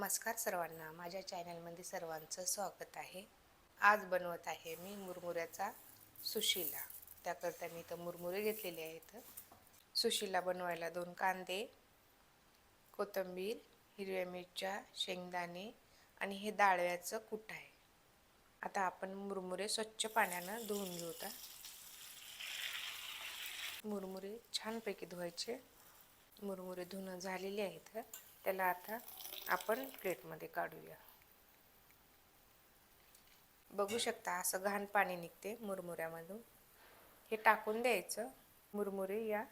नमस्कार सर्वांना, माझ्या चॅनलमध्ये सर्वांचं स्वागत आहे। आज बनवत आहे मी मुरमुऱ्याचा सुशिला। त्याकरता मी इथं मुरमुरे घेतलेले आहेत। सुशिला बनवायला 2 कांदे, कोथिंबीर, हिरव्या मिरच्या, शेंगदाणे आणि हे डाळव्याचं कूट आहे। आता आपण मुरमुरे स्वच्छ पाण्याने धुवून घेऊया। मुरमुरे छानपैकी धुवायचे। मुरमुरे धुणं झालेले आहेत। त्याला आता आपण प्लेटमध्ये काढूया। बघू शकता असं घाण पाणी निघते मुरमुऱ्यामधून। हे टाकून द्यायचं। मुरमुरे या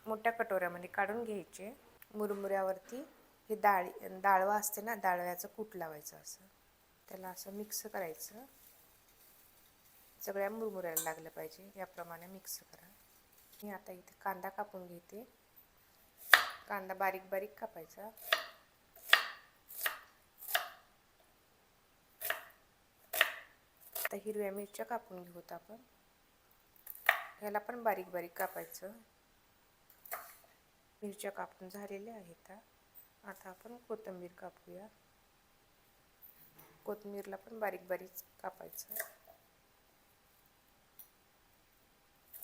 मोठ्या कटोऱ्यामध्ये काढून घ्यायचे। मुरमुऱ्यावरती हे डाळवा असते ना, डाळव्याचं कूट लावायचं असं। त्याला असं मिक्स करायचं। सगळ्या मुरमुऱ्याला लागलं पाहिजे याप्रमाणे मिक्स करा। मी आता इथे कांदा कापून घेते। कांदा बारीक बारीक कापायचा। आता हिरव्या मिरच्या कापून घेऊत आपण। ह्याला पण बारीक बारीक कापायचं। मिरच्या कापून झालेल्या आहेत। आता आपण कोथिंबीर कापूया। कोथिंबीरला पण बारीक बारीक कापायचं।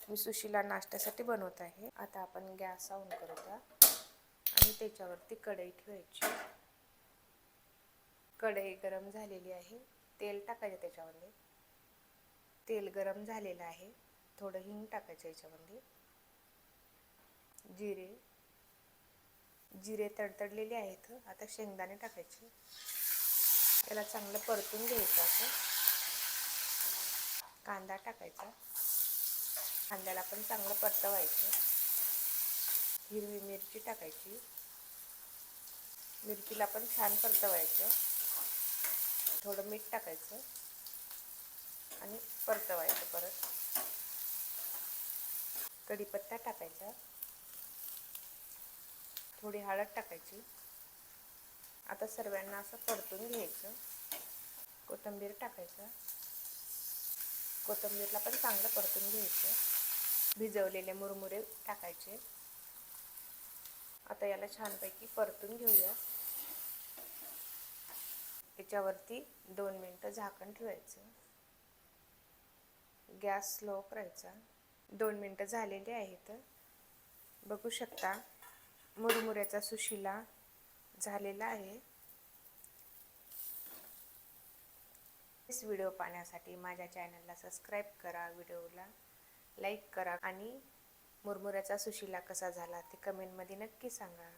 मी सुशिला नाश्त्यासाठी बनवत आहे। आता आपण गॅस ऑन करूया आणि त्याच्यावरती कढई ठेवायची। कढई गरम झालेली आहे। तेल टाकायचं त्याच्यामध्ये। तेल गरम झालेलं आहे। थोडं हिंग टाकायचं याच्यामध्ये। जिरे तडतडलेले आहेत। आता शेंगदाणे टाकायचे। त्याला चांगलं परतून घ्यायचं असं। कांदा टाकायचा। कांद्याला पण चांगलं परतवायचं। हिरवी मिरची टाकायची। मिरचीला पण छान परतवायचं। थोडं मीठ टाकायचं आणि परतवायचं परत। कढीपत्ता टाकायचा। थोडी हळद टाकायची। आता सर्वांना असं परतून घ्यायचं। कोथिंबीर टाकायचं। कोथिंबीरला पण चांगलं परतून घ्यायचं। भिजवलेले मुरमुरे टाकायचे। आता याला छानपैकी परतून घेऊया। याच्यावरती 2 मिनिटं झाकण ठेवायचं। गॅस स्लो करायचा। 2 मिनिटं झालेले आहेत। बघू शकता मुरमुऱ्याचा सुशिला झालेला आहे। इस व्हिडिओ पाहण्यासाठी माझ्या चॅनलला सबस्क्राईब करा, व्हिडिओला लाईक करा आणि मुरमुऱ्याचा सुशिला कसा झाला ते कमेंटमध्ये नक्की सांगा।